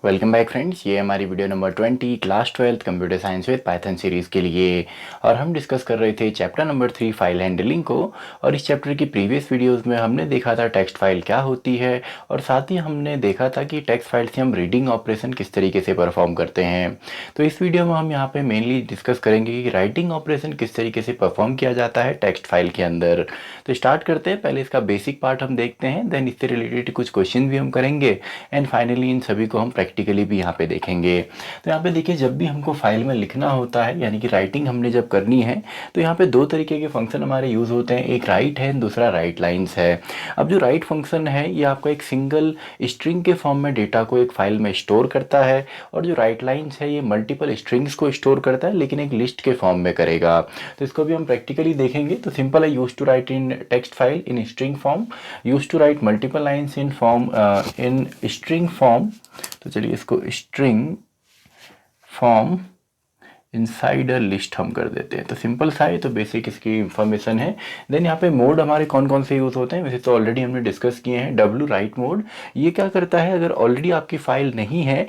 Welcome back friends, ये हमारी video number 20 class 12 computer science with Python series के लिए। और हम डिस्कस कर रहे थे चैप्टर नंबर 3 फाइल हैंडलिंग को। और इस चैप्टर की प्रीवियस वीडियोस में हमने देखा था टेक्स्ट फाइल क्या होती है, और साथ ही हमने देखा था कि टेक्स्ट फाइल से हम रीडिंग ऑपरेशन किस तरीके से परफॉर्म करते हैं। तो इस वीडियो में हम यहाँ पे मेनली डिस्कस करेंगे कि राइटिंग ऑपरेशन किस तरीके से परफॉर्म किया जाता है टेक्स्ट फाइल के अंदर। तो स्टार्ट करते हैं, पहले इसका बेसिक पार्ट हम देखते हैं, देन इससे रिलेटेड कुछ क्वेश्चन भी हम करेंगे, एंड फाइनली इन सभी को हम प्रैक्टिकली भी यहाँ पे देखेंगे। तो यहाँ पे देखिए, जब भी हमको फाइल में लिखना होता है, यानी कि राइटिंग हमने जब करनी है, तो यहाँ पे दो तरीके के फंक्शन हमारे यूज़ होते हैं, एक राइट है, दूसरा राइट लाइन्स है। अब जो राइट फंक्शन है, ये आपका एक सिंगल स्ट्रिंग के फॉर्म में डेटा को एक फाइल में स्टोर करता है, और जो राइट लाइन्स है, ये मल्टीपल स्ट्रिंग्स को स्टोर करता है, लेकिन एक लिस्ट के फॉर्म में करेगा। तो इसको भी हम प्रैक्टिकली देखेंगे। तो सिंपल है, use to write in text file in string form, use to write multiple lines in form in string form. तो चलिए इसको string form inside a list हम कर देते हैं। तो सिंपल सा है, तो बेसिक इसकी इंफॉर्मेशन है। देन यहाँ पे मोड हमारे कौन कौन से यूज़ होते हैं, वैसे तो ऑलरेडी हमने डिस्कस किए हैं। डब्ल्यू राइट मोड, ये क्या करता है, अगर ऑलरेडी आपकी फाइल नहीं है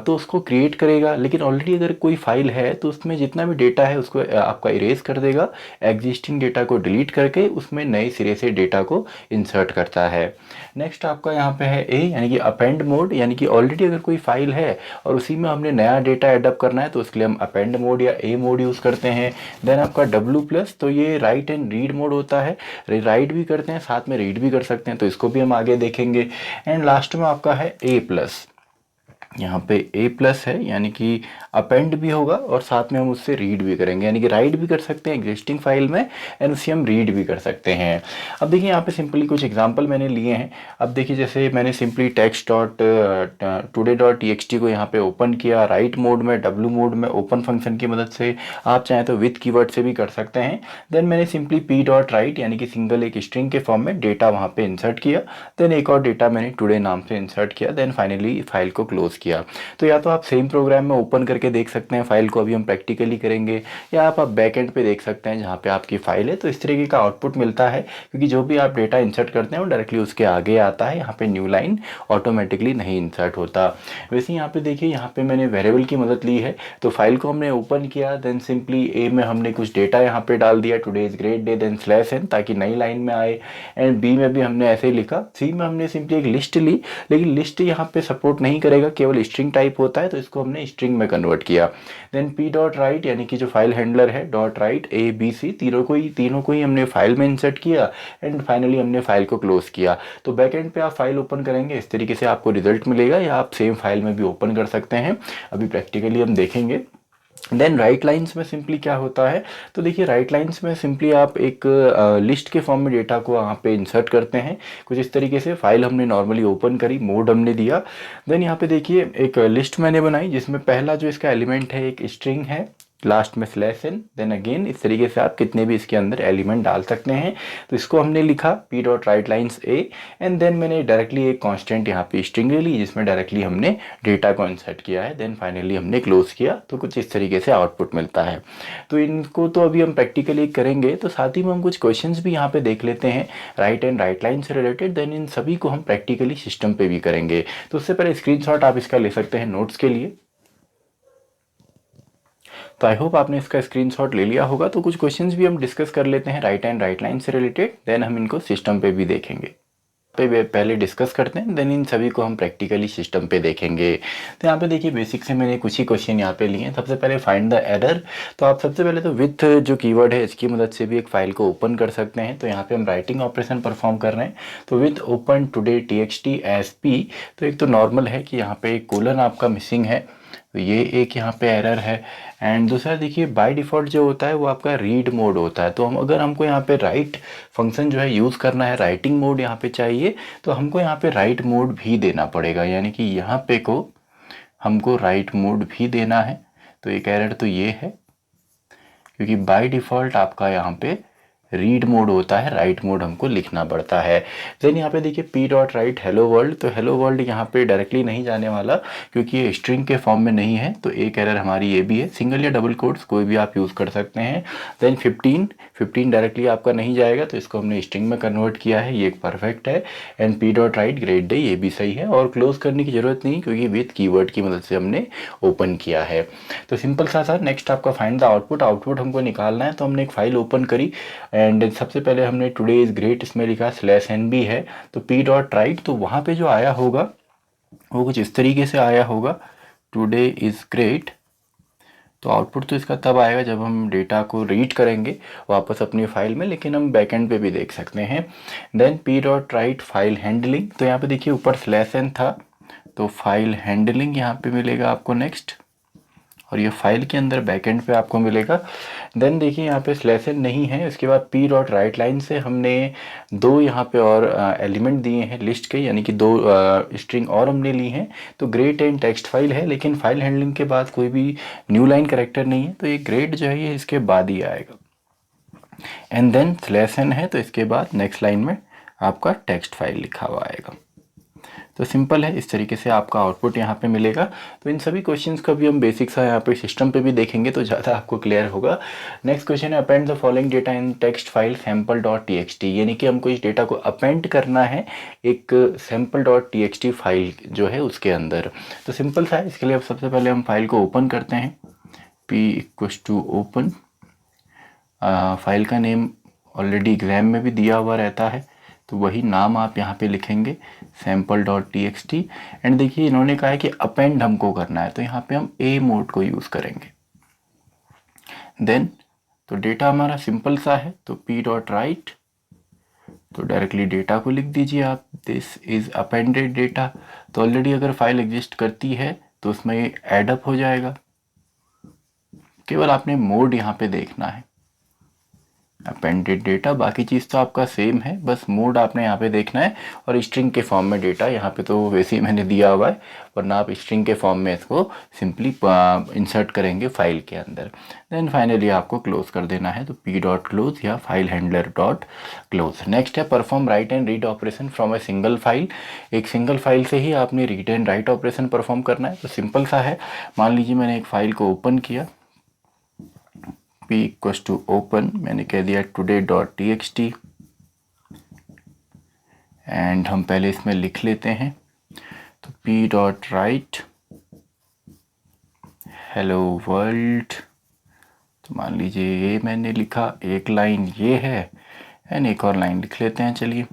तो उसको क्रिएट करेगा, लेकिन ऑलरेडी अगर कोई फाइल है तो उसमें जितना भी डेटा है उसको आपका इरेज कर देगा, एग्जिस्टिंग डेटा को डिलीट करके उसमें नए सिरे से डेटा को इंसर्ट करता है। नेक्स्ट आपका यहाँ पे है ए, यानी कि अपेंड मोड, यानी कि ऑलरेडी अगर कोई फाइल है और उसी में हमने नया डेटा एडअप करना है, तो उसके लिए हम अपेंड मोड या ए मोड यूज़ करते हैं। देन आपका डब्ल्यू प्लस, तो ये राइट एंड रीड मोड होता है, राइट भी करते हैं साथ में रीड भी कर सकते हैं, तो इसको भी हम आगे देखेंगे। एंड लास्ट में आपका है ए प्लस, यहाँ पे ए प्लस है, यानी कि अपेंड भी होगा और साथ में हम उससे रीड भी करेंगे, यानी कि राइट भी कर सकते हैं एग्जिस्टिंग फाइल में, एंड उससे हम रीड भी कर सकते हैं। अब देखिए यहाँ पे सिंपली कुछ एग्जांपल मैंने लिए हैं। अब देखिए, जैसे मैंने simply text dot today dot T को यहाँ पे ओपन किया राइट मोड में, डब्ल्यू मोड में, ओपन फंक्शन की मदद से। आप चाहें तो विथ कीवर्ड से भी कर सकते हैं। देन मैंने सिंपली पी डॉट राइट, यानी कि सिंगल एक स्ट्रिंग के फॉर्म में डेटा वहाँ पे इंसर्ट किया। देन एक और डेटा मैंने टुडे नाम से इंसर्ट किया। देन फाइनली फाइल को क्लोज किया। तो या तो आप सेम प्रोग्राम में ओपन करके देख सकते हैं फाइल को, अभी हम प्रैक्टिकली करेंगे, या आप बैक एंड पे देख सकते हैं जहाँ पे आपकी फाइल है। तो इस तरीके का आउटपुट मिलता है, क्योंकि जो भी आप डेटा इंसर्ट करते हैं वो डायरेक्टली उसके आगे आता है, यहाँ पे न्यू लाइन ऑटोमेटिकली नहीं इंसर्ट होता। वैसे यहाँ पे देखिए, यहाँ पे मैंने वेरिएबल की मदद ली है। तो फाइल को हमने ओपन किया, देन सिंपली ए में हमने कुछ डेटा यहाँ पे डाल दिया, today is great day, then slash N, ताकि नई लाइन में आए। एंड बी में भी हमने ऐसे ही लिखा। सी में हमने सिंपली एक लिस्ट ली, लेकिन लिस्ट यहाँ पे सपोर्ट नहीं करेगा, केवल स्ट्रिंग टाइप होता है, तो इसको हमने स्ट्रिंग में कन्वर्ट किया। देन पी डॉट राइट, यानी कि जो फाइल हैंडलर है, dot write A B C, तीनों को ही हमने फाइल में इंसर्ट किया, एंड फाइनली हमने फाइल को क्लोज किया। तो बैकएंड पे आप फाइल ओपन करेंगे, इस तरीके से आपको रिजल्ट मिलेगा, या आप सेम फाइल में भी ओपन कर सकते हैं, अभी प्रैक्टिकली हम देखेंगे। देन राइट लाइन्स में सिंपली क्या होता है, तो देखिए राइट लाइन्स में सिंपली आप एक लिस्ट के फॉर्म में डेटा को वहाँ पे इंसर्ट करते हैं, कुछ इस तरीके से। फाइल हमने नॉर्मली ओपन करी, मोड हमने दिया। देन यहाँ पे देखिए एक लिस्ट मैंने बनाई, जिसमें पहला जो इसका एलिमेंट है एक स्ट्रिंग है, लास्ट में स्लैश एन, देन अगेन, इस तरीके से आप कितने भी इसके अंदर एलिमेंट डाल सकते हैं। तो इसको हमने लिखा P dot write lines A, and then मैंने डायरेक्टली एक कांस्टेंट यहाँ पे स्ट्रिंग ले ली, जिसमें डायरेक्टली हमने डेटा को इंसर्ट किया है। देन फाइनली हमने क्लोज किया, तो कुछ इस तरीके से आउटपुट मिलता है। तो इनको तो अभी हम प्रैक्टिकली करेंगे, तो साथ ही में हम कुछ क्वेश्चंस भी यहाँ पे देख लेते हैं राइट एंड राइट लाइन से रिलेटेड। देन इन सभी को हम प्रैक्टिकली सिस्टम पे भी करेंगे। तो उससे पहले स्क्रीनशॉट आप इसका ले सकते हैं नोट्स के लिए। तो आई होप आपने इसका स्क्रीनशॉट ले लिया होगा। तो कुछ क्वेश्चंस भी हम डिस्कस कर लेते हैं राइट एंड राइट लाइन से रिलेटेड, देन हम इनको सिस्टम पे भी देखेंगे। पे पहले डिस्कस करते हैं, देन इन सभी को हम प्रैक्टिकली सिस्टम पे देखेंगे। तो यहाँ पे देखिए, बेसिक से मैंने कुछ ही क्वेश्चन यहाँ पे लिए हैं। सबसे पहले फाइंड द एरर। तो आप सबसे पहले तो विथ जो कीवर्ड है, इसकी मदद से भी एक फाइल को ओपन कर सकते हैं। तो यहाँ पे हम राइटिंग ऑपरेशन परफॉर्म कर रहे हैं, तो with open today T S P. तो एक तो नॉर्मल है कि यहाँ पे एक कोलन आपका मिसिंग है, तो ये एक यहाँ पे एरर है। एंड दूसरा देखिए, बाय डिफ़ॉल्ट जो होता है वो आपका रीड मोड होता है। तो अगर हमको यहाँ पे राइट फंक्शन जो है यूज़ करना है, राइटिंग मोड यहाँ पे चाहिए, तो हमको यहाँ पे राइट मोड भी देना पड़ेगा, यानी कि यहाँ पे को हमको राइट मोड भी देना है। तो एक एरर तो ये है, क्योंकि बाय डिफ़ॉल्ट आपका यहाँ पे रीड मोड होता है, राइट मोड हमको लिखना पड़ता है। देन यहाँ पे देखिए P dot right hello world, तो हेलो वर्ल्ड यहाँ पे डायरेक्टली नहीं जाने वाला क्योंकि ये स्ट्रिंग के फॉर्म में नहीं है, तो एक एरर हमारी ये भी है। सिंगल या डबल कोट्स कोई भी आप यूज़ कर सकते हैं। देन 15 डायरेक्टली आपका नहीं जाएगा, तो इसको हमने स्ट्रिंग में कन्वर्ट किया है, ये परफेक्ट है। And P dot right great day, ये भी सही है। और क्लोज करने की ज़रूरत नहीं क्योंकि विथ कीवर्ड की मदद से हमने ओपन किया है। तो सिंपल सा था। नेक्स्ट आपका फाइंड द आउटपुट, आउटपुट हमको निकालना है, तो हमने एक फाइल ओपन करी एंड सबसे पहले हमने टुडे इज़ ग्रेट इसमें लिखा /nb है, तो पी डॉट राइट, तो वहाँ पे जो आया होगा वो कुछ इस तरीके से आया होगा, टुडे इज़ ग्रेट। तो आउटपुट तो इसका तब आएगा जब हम डेटा को रीड करेंगे वापस अपनी फाइल में, लेकिन हम बैकएंड पे भी देख सकते हैं। Then P dot write file handling, तो यहाँ पे देखिए ऊपर /n था, तो फाइल हैंडलिंग यहाँ पे मिलेगा आपको नेक्स्ट, और ये फाइल के अंदर बैकएंड पे आपको मिलेगा। देन देखिए यहाँ पे /n नहीं है, इसके बाद पी डॉट राइट लाइन से हमने दो यहाँ पे और एलिमेंट दिए हैं लिस्ट के, यानी कि दो स्ट्रिंग और हमने ली हैं। तो ग्रेट एंड टेक्स्ट फाइल है, लेकिन फाइल हैंडलिंग के बाद कोई भी न्यू लाइन कैरेक्टर नहीं है, तो ये ग्रेट जो है ये इसके बाद ही आएगा। एंड देन /n है, तो इसके बाद नेक्स्ट लाइन में आपका टेक्स्ट फाइल लिखा हुआ आएगा। तो सिंपल है, इस तरीके से आपका आउटपुट यहाँ पे मिलेगा। तो इन सभी क्वेश्चंस का भी हम बेसिक सा यहाँ पे सिस्टम पे भी देखेंगे तो ज़्यादा आपको क्लियर होगा। नेक्स्ट क्वेश्चन है append the following data in text file sample.txt, यानी कि हमको इस डेटा को अपेंड करना है एक sample.txt फाइल जो है उसके अंदर। तो सिंपल सा है, इसके लिए अब सबसे पहले हम फाइल को ओपन करते हैं, p ओपन। फाइल का नेम ऑलरेडी एग्जाम में भी दिया हुआ रहता है, तो वही नाम आप यहाँ पे लिखेंगे sample.txt। एंड देखिए इन्होंने कहा है कि अपेंड हमको करना है, तो यहाँ पे हम ए मोड को यूज़ करेंगे। देन तो डेटा हमारा सिंपल सा है, तो p डॉट राइट, तो डायरेक्टली डेटा को लिख दीजिए आप, दिस इज़ अपेंडेड डेटा। तो ऑलरेडी अगर फाइल एग्जिस्ट करती है तो उसमें एडअप हो जाएगा, केवल आपने मोड यहाँ पे देखना है, अपेंडेड डेटा। बाकी चीज़ तो आपका सेम है, बस मोड आपने यहाँ पे देखना है। और स्ट्रिंग के फॉर्म में डेटा यहाँ पे तो वैसे ही मैंने दिया हुआ है, वरना आप स्ट्रिंग के फॉर्म में इसको सिंपली इंसर्ट करेंगे फाइल के अंदर। देन फाइनली आपको क्लोज कर देना है, तो पी डॉट क्लोज या file handler dot close. Next है perform write and read operation from a single file, एक सिंगल फाइल से ही आपने read and write operation perform करना है। तो सिंपल सा है, मान लीजिए मैंने एक फाइल को ओपन किया, p ओपन, मैंने कह दिया today.txt एंड हम पहले इसमें लिख लेते हैं, तो p dot right hello world. तो मान लीजिए ये मैंने लिखा, एक लाइन ये है एंड एक और लाइन लिख लेते हैं। चलिए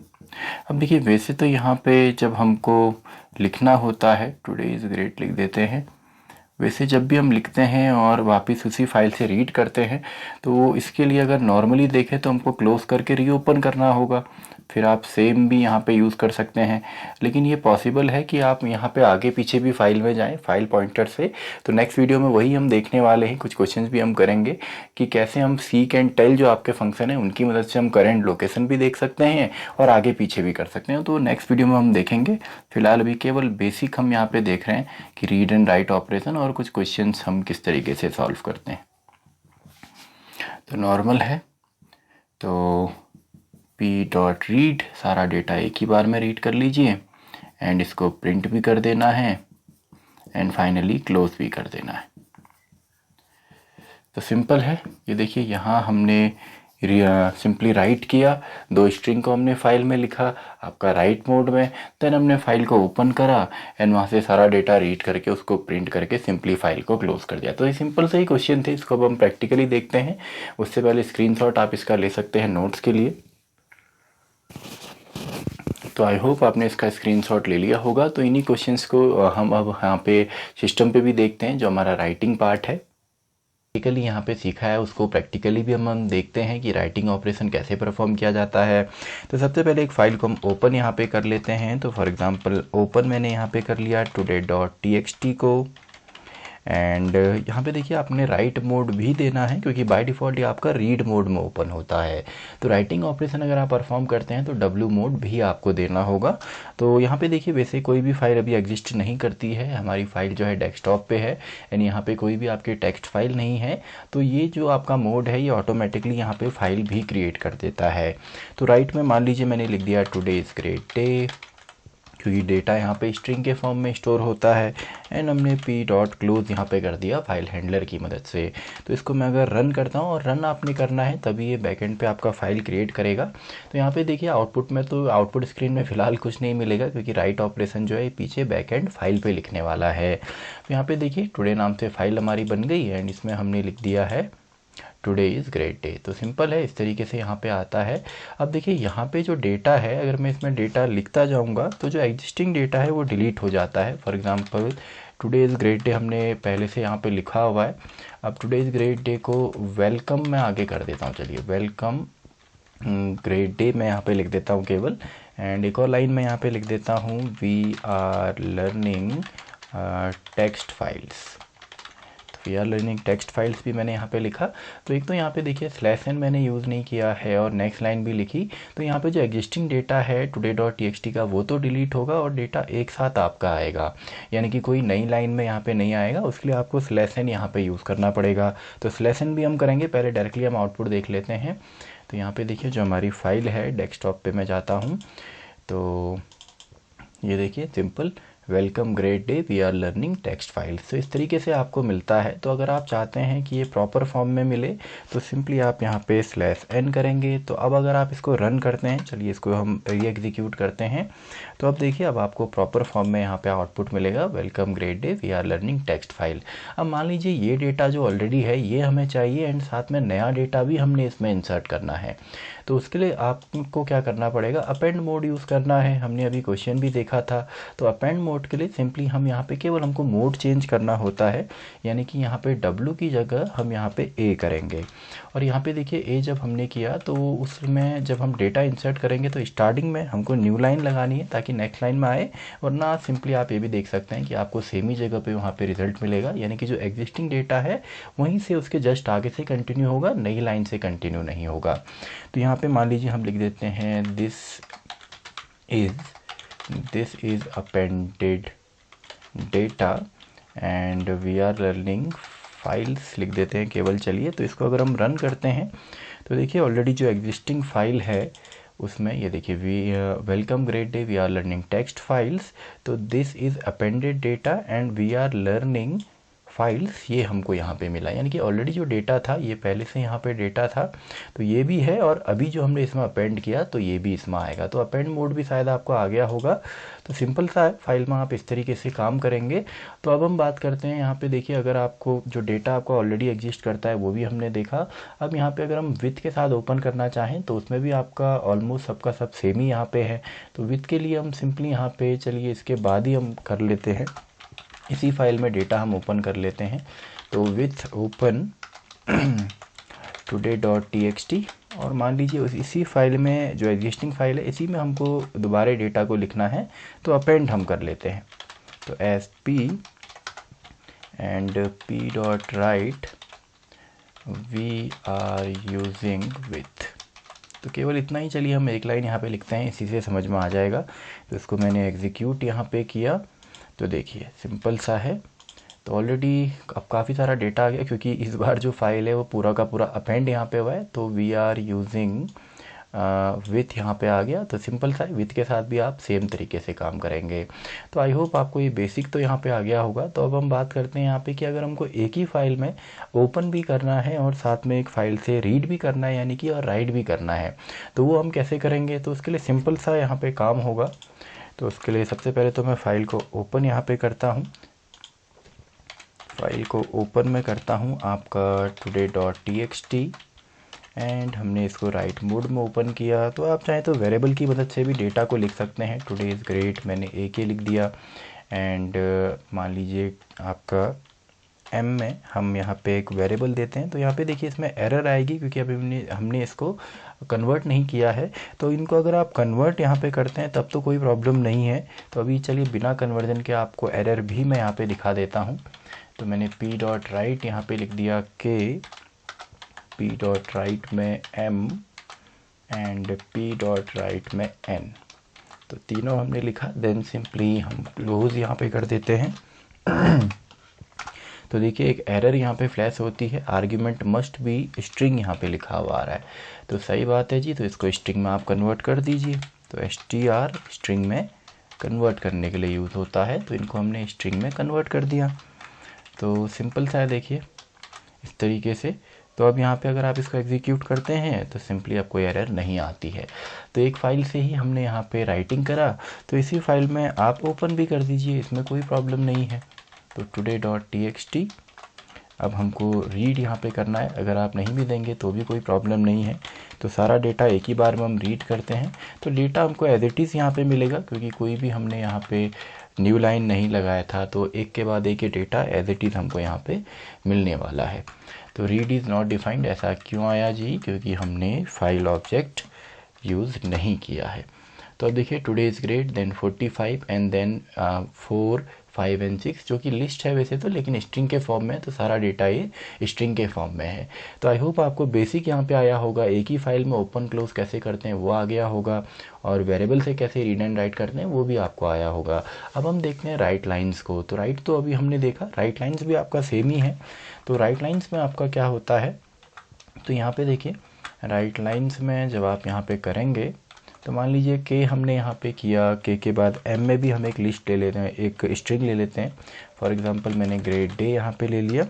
अब देखिए, वैसे तो यहाँ पे जब हमको लिखना होता है टुडे इज़ ग्रेट लिख देते हैं, वैसे जब भी हम लिखते हैं और वापस उसी फाइल से रीड करते हैं, तो इसके लिए अगर नॉर्मली देखें तो हमको क्लोज करके रीओपन करना होगा, फिर आप सेम भी यहाँ पे यूज़ कर सकते हैं। लेकिन ये पॉसिबल है कि आप यहाँ पे आगे पीछे भी फाइल में जाएं फाइल पॉइंटर से। तो नेक्स्ट वीडियो में वही हम देखने वाले हैं, कुछ क्वेश्चंस भी हम करेंगे कि कैसे हम सीक एंड टेल जो आपके फंक्शन है उनकी मदद से हम करेंट लोकेशन भी देख सकते हैं और आगे पीछे भी कर सकते हैं। तो नेक्स्ट वीडियो में हम देखेंगे। फिलहाल अभी केवल बेसिक हम यहाँ पर देख रहे हैं कि रीड एंड राइट ऑपरेशन और कुछ क्वेश्चन हम किस तरीके से सॉल्व करते हैं। तो नॉर्मल है, तो p डॉट रीड, सारा डेटा एक ही बार में रीड कर लीजिए एंड इसको प्रिंट भी कर देना है एंड फाइनली क्लोज भी कर देना है। तो सिंपल है, ये देखिए यहाँ हमने सिंपली राइट किया, दो स्ट्रिंग को हमने फाइल में लिखा आपका राइट मोड में, देन हमने फाइल को ओपन करा एंड वहाँ से सारा डेटा रीड करके उसको प्रिंट करके सिंपली फाइल को क्लोज कर दिया। तो ये सिंपल से ही क्वेश्चन थे, इसको अब हम प्रैक्टिकली देखते हैं। उससे पहले स्क्रीनशॉट आप इसका ले सकते हैं नोट्स के लिए। तो आई होप आपने इसका स्क्रीनशॉट ले लिया होगा। तो इन्हीं क्वेश्चंस को हम अब यहाँ पे सिस्टम पे भी देखते हैं, जो हमारा राइटिंग पार्ट है। प्रैक्टिकली यहाँ पे सीखा है उसको प्रैक्टिकली भी हम देखते हैं कि राइटिंग ऑपरेशन कैसे परफॉर्म किया जाता है। तो सबसे पहले एक फ़ाइल को हम ओपन यहाँ पे कर लेते हैं। तो फॉर एग्जांपल ओपन मैंने यहाँ पे कर लिया today.txt को एंड यहाँ पे देखिए आपने राइट मोड भी देना है, क्योंकि बाय डिफ़ॉल्ट ये आपका रीड मोड में ओपन होता है। तो राइटिंग ऑपरेशन अगर आप परफॉर्म करते हैं तो डब्ल्यू मोड भी आपको देना होगा। तो यहाँ पे देखिए वैसे कोई भी फाइल अभी एग्जिस्ट नहीं करती है, हमारी फाइल जो है डेस्कटॉप पे है, यानी यहाँ पे कोई भी आपके टेक्स्ट फाइल नहीं है। तो ये जो आपका मोड है ये ऑटोमेटिकली यहाँ पे फाइल भी क्रिएट कर देता है। तो राइट में मान लीजिए मैंने लिख दिया टुडे इज़ ग्रेट डे, क्योंकि डेटा यहाँ पे स्ट्रिंग के फॉर्म में स्टोर होता है। एंड हमने पी डॉट क्लोज यहाँ पे कर दिया फाइल हैंडलर की मदद से। तो इसको मैं अगर रन करता हूँ, और रन आपने करना है तभी ये बैकएंड पे आपका फाइल क्रिएट करेगा। तो यहाँ पे देखिए आउटपुट में, तो आउटपुट स्क्रीन में फ़िलहाल कुछ नहीं मिलेगा, क्योंकि राइट ऑपरेशन जो है पीछे बैकएंड फाइल पे लिखने वाला है। तो यहाँ पे देखिए टुडे नाम से फाइल हमारी बन गई एंड इसमें हमने लिख दिया है टुडे इज़ ग्रेट डे। तो सिंपल है, इस तरीके से यहाँ पे आता है। अब देखिए यहाँ पे जो डेटा है, अगर मैं इसमें डेटा लिखता जाऊँगा तो जो एग्जिस्टिंग डेटा है वो डिलीट हो जाता है। For example today is great day हमने पहले से यहाँ पे लिखा हुआ है। अब टुडे इज़ ग्रेट डे को वेलकम मैं आगे कर देता हूँ, चलिए वेलकम ग्रेट डे मैं यहाँ पे लिख देता हूँ केवल। एंड एक और लाइन मैं यहाँ पे लिख देता हूँ, we are learning text files. We are learning text files भी मैंने यहाँ पे लिखा। तो एक तो यहाँ पे देखिए /n मैंने यूज़ नहीं किया है और नेक्स्ट लाइन भी लिखी। तो यहाँ पे जो एग्जिस्टिंग डेटा है today.txt का वो तो डिलीट होगा और डेटा एक साथ आपका आएगा, यानी कि कोई नई लाइन में यहाँ पे नहीं आएगा। उसके लिए आपको /n यहाँ पे यूज़ करना पड़ेगा। तो /n भी हम करेंगे, पहले डायरेक्टली हम आउटपुट देख लेते हैं। तो यहाँ पे देखिए जो हमारी फाइल है डेस्कटॉप पे मैं जाता हूँ, तो ये देखिए simple welcome great day we are learning text files. तो इस तरीके से आपको मिलता है। तो अगर आप चाहते हैं कि ये प्रॉपर फॉर्म में मिले तो सिंपली आप यहाँ पे /n करेंगे। तो अब अगर आप इसको रन करते हैं, चलिए इसको हम री एग्जीक्यूट करते हैं, तो अब देखिए अब आपको प्रॉपर फॉर्म में यहाँ पे आउटपुट मिलेगा welcome great day we are learning text file. अब मान लीजिए ये डेटा जो ऑलरेडी है ये हमें चाहिए एंड साथ में नया डेटा भी हमने इसमें इंसर्ट करना है। तो उसके लिए आपको क्या करना पड़ेगा, अपेंड मोड यूज़ करना है। हमने अभी क्वेश्चन भी देखा था। तो अपेंड मोड के लिए सिंपली हम यहाँ पे केवल हमको मोड चेंज करना होता है, यानी कि यहाँ पे W की जगह हम यहाँ पे A करेंगे। और यहाँ पे देखिए A जब हमने किया तो उसमें जब हम डेटा इंसर्ट करेंगे तो स्टार्टिंग में हमको न्यू लाइन लगानी है ताकि नेक्स्ट लाइन में आए, वरना सिंपली आप ये भी देख सकते हैं कि आपको सेम ही जगह पे वहाँ पे रिजल्ट मिलेगा, यानी कि जो एग्जिस्टिंग डेटा है वहीं से उसके जस्ट आगे से कंटिन्यू होगा, नई लाइन से कंटिन्यू नहीं होगा। तो यहाँ पे मान लीजिए हम लिख देते हैं this is appended data and we are learning files लिख देते हैं केवल। चलिए तो इसको अगर हम रन करते हैं तो देखिए ऑलरेडी जो एग्जिस्टिंग फाइल है उसमें ये देखिए welcome great day we are learning text files. तो this is appended data and we are learning files, ये हमको यहाँ पे मिला, यानी कि ऑलरेडी जो डेटा था ये पहले से यहाँ पे डेटा था तो ये भी है, और अभी जो हमने इसमें अपेंड किया तो ये भी इसमें आएगा। तो अपेंड मोड भी शायद आपको आ गया होगा। तो सिंपल सा है, फाइल में आप इस तरीके से काम करेंगे। तो अब हम बात करते हैं यहाँ पे देखिए, अगर आपको जो डेटा आपका ऑलरेडी एग्जिस्ट करता है वो भी हमने देखा। अब यहाँ पे अगर हम विथ के साथ ओपन करना चाहें तो उसमें भी आपका ऑलमोस्ट सबका सब सेम ही यहाँ पे है। तो विथ के लिए हम सिंपली यहाँ पे चलिए इसके बाद ही हम कर लेते हैं, इसी फाइल में डेटा हम ओपन कर लेते हैं। तो विथ ओपन today.txt, और मान लीजिए इसी फाइल में जो एग्जिस्टिंग फाइल है इसी में हमको दोबारा डेटा को लिखना है, तो अपेंड हम कर लेते हैं। तो S P and P dot write we are using with. तो केवल इतना ही, चलिए हम एक लाइन यहाँ पे लिखते हैं, इसी से समझ में आ जाएगा। तो इसको मैंने एग्जीक्यूट यहाँ पे किया तो देखिए सिंपल सा है। तो ऑलरेडी अब काफ़ी सारा डेटा आ गया, क्योंकि इस बार जो फाइल है वो पूरा का पूरा अपेंड यहाँ पे हुआ है। तो वी आर यूजिंग विथ यहाँ पे आ गया। तो सिंपल सा है, विथ के साथ भी आप सेम तरीके से काम करेंगे। तो आई होप आपको ये बेसिक तो यहाँ पे आ गया होगा। तो अब हम बात करते हैं यहाँ पे कि अगर हमको एक ही फाइल में ओपन भी करना है और साथ में एक फ़ाइल से रीड भी करना है, यानी कि और राइट भी करना है, तो वो हम कैसे करेंगे। तो उसके लिए सिंपल सा यहाँ पे काम होगा। तो उसके लिए सबसे पहले तो मैं फ़ाइल को ओपन यहाँ पे करता हूँ, फाइल को ओपन में करता हूँ आपका today.txt एंड हमने इसको राइट मोड में ओपन किया। तो आप चाहें तो वेरिएबल की मदद से भी डेटा को लिख सकते हैं। टुडे इज़ ग्रेट मैंने AK लिख दिया एंड मान लीजिए आपका M में हम यहाँ पे एक वेरिएबल देते हैं। तो यहाँ पे देखिए इसमें एरर आएगी, क्योंकि अभी हमने इसको कन्वर्ट नहीं किया है। तो इनको अगर आप कन्वर्ट यहाँ पे करते हैं तब तो कोई प्रॉब्लम नहीं है। तो अभी चलिए बिना कन्वर्जन के आपको एरर भी मैं यहाँ पे दिखा देता हूँ। तो मैंने p डॉट राइट यहाँ पे लिख दिया k, p डॉट राइट में m and p dot right में n। तो तीनों हमने लिखा। देन सिंपली हम क्लोज यहाँ पे कर देते हैं। तो देखिए एक एरर यहाँ पे फ्लैश होती है, आर्ग्यूमेंट मस्ट बी स्ट्रिंग यहाँ पे लिखा हुआ आ रहा है। तो सही बात है जी, तो इसको स्ट्रिंग में आप कन्वर्ट कर दीजिए। तो str स्ट्रिंग में कन्वर्ट करने के लिए यूज़ होता है, तो इनको हमने स्ट्रिंग में कन्वर्ट कर दिया। तो सिंपल सा है देखिए इस तरीके से। तो अब यहाँ पे अगर आप इसको एग्जीक्यूट करते हैं तो सिंपली आपको एरर नहीं आती है। तो एक फ़ाइल से ही हमने यहाँ पे राइटिंग करा, तो इसी फाइल में आप ओपन भी कर दीजिए, इसमें कोई प्रॉब्लम नहीं है। तो today.txt अब हमको रीड यहाँ पे करना है। अगर आप नहीं भी देंगे तो भी कोई प्रॉब्लम नहीं है। तो सारा डेटा एक ही बार में हम रीड करते हैं, तो डेटा हमको एज इट इज़ यहाँ पे मिलेगा, क्योंकि कोई भी हमने यहाँ पे न्यू लाइन नहीं लगाया था। तो एक के बाद एक डेटा एज इट इज़ हमको यहाँ पे मिलने वाला है। तो रीड इज़ नॉट डिफाइंड ऐसा क्यों आया जी? क्योंकि हमने फाइल ऑब्जेक्ट यूज़ नहीं किया है। तो अब देखिए today is great, then 45 and then 4, 5 and 6, जो कि लिस्ट है वैसे तो, लेकिन स्ट्रिंग के फॉर्म में है, तो सारा डेटा ये स्ट्रिंग के फॉर्म में है। तो आई होप आपको बेसिक यहाँ पे आया होगा। एक ही फाइल में ओपन क्लोज कैसे करते हैं वो आ गया होगा, और वेरिएबल से कैसे रीड एंड राइट करते हैं वो भी आपको आया होगा। अब हम देखते हैं राइट लाइन्स को। तो राइट तो अभी हमने देखा, राइट लाइन्स भी आपका सेम ही है। तो राइट लाइन्स में आपका क्या होता है, तो यहाँ पे देखिए राइट लाइन्स में जब आप यहाँ पे करेंगे तो मान लीजिए के हमने यहाँ पे किया, के बाद एम में भी हम एक लिस्ट ले लेते हैं, एक स्ट्रिंग ले लेते हैं। फॉर एग्जांपल मैंने ग्रेड डे यहाँ पे ले लिया,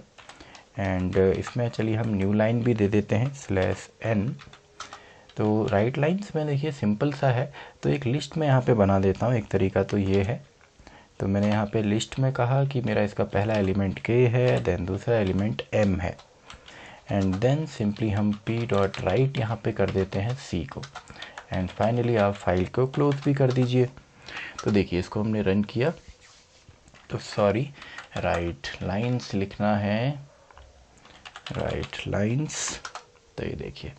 एंड इसमें चलिए हम न्यू लाइन भी दे देते हैं /n। तो राइट लाइन्स में देखिए सिंपल सा है। तो एक लिस्ट में यहाँ पे बना देता हूँ। एक तरीका तो ये है, तो मैंने यहाँ पे लिस्ट में कहा कि मेरा इसका पहला एलिमेंट के है, देन दूसरा एलिमेंट m है, एंड देन सिंपली हम p डॉट राइट यहाँ पे कर देते हैं c को, एंड फाइनली आप फाइल को क्लोज भी कर दीजिए। तो देखिए इसको हमने रन किया, तो सॉरी राइट लाइन्स लिखना है, राइट लाइन्स। तो ये देखिए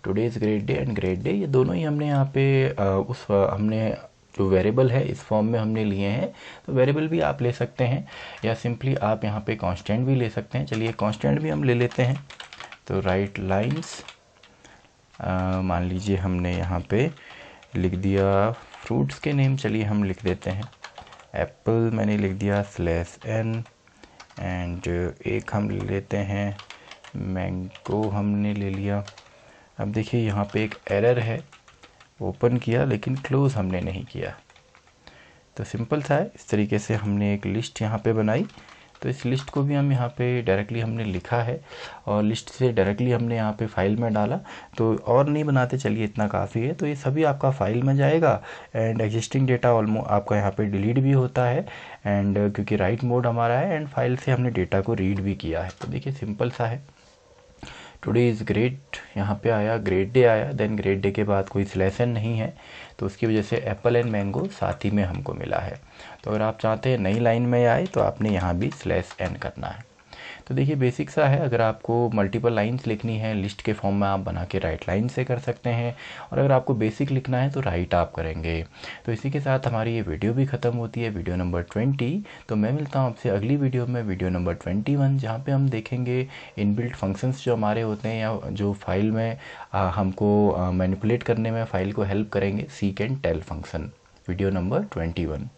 today is great day and great day, ये दोनों ही हमने यहाँ पे हमने जो वेरिएबल है इस फॉर्म में हमने लिए हैं। तो वेरिएबल भी आप ले सकते हैं, या सिंपली आप यहाँ पे कांस्टेंट भी ले सकते हैं। चलिए कांस्टेंट भी हम ले लेते हैं। तो राइट लाइन्स मान लीजिए हमने यहाँ पे लिख दिया फ्रूट्स के नेम, चलिए हम लिख देते हैं एप्पल, मैंने लिख दिया /n, एंड एक हम ले लेते हैं मैंगो, हमने ले लिया। अब देखिए यहाँ पे एक एरर है, ओपन किया लेकिन क्लोज हमने नहीं किया। तो सिंपल सा है, इस तरीके से हमने एक लिस्ट यहाँ पे बनाई। तो इस लिस्ट को भी हम यहाँ पे डायरेक्टली हमने लिखा है, और लिस्ट से डायरेक्टली हमने यहाँ पे फाइल में डाला। तो और नहीं बनाते, चलिए इतना काफ़ी है। तो ये सभी आपका फाइल में जाएगा, एंड एग्जिस्टिंग डेटा ऑलमोस्ट आपका यहाँ पे डिलीट भी होता है, एंड क्योंकि राइट मोड हमारा है, एंड फाइल से हमने डेटा को रीड भी किया है। तो देखिए सिंपल सा है। टुडे इज़ ग्रेट यहाँ पे आया, ग्रेट डे आया, देन ग्रेट डे के बाद कोई /n नहीं है, तो उसकी वजह से एप्पल एंड मैंगो साथ ही में हमको मिला है। तो अगर आप चाहते हैं नई लाइन में आए तो आपने यहाँ भी /n करना है। तो देखिए बेसिक सा है। अगर आपको मल्टीपल लाइंस लिखनी है लिस्ट के फॉर्म में, आप बना के राइट लाइन से कर सकते हैं, और अगर आपको बेसिक लिखना है तो राइट आप करेंगे। तो इसी के साथ हमारी ये वीडियो भी ख़त्म होती है, वीडियो नंबर 20। तो मैं मिलता हूँ आपसे अगली वीडियो में, वीडियो नंबर 21, जहाँ पे हम देखेंगे इनबिल्ट फंक्शंस जो हमारे होते हैं, या जो फाइल में हमको मैनिपुलेट करने में फाइल को हेल्प करेंगे, seek and tell function. Video number 21।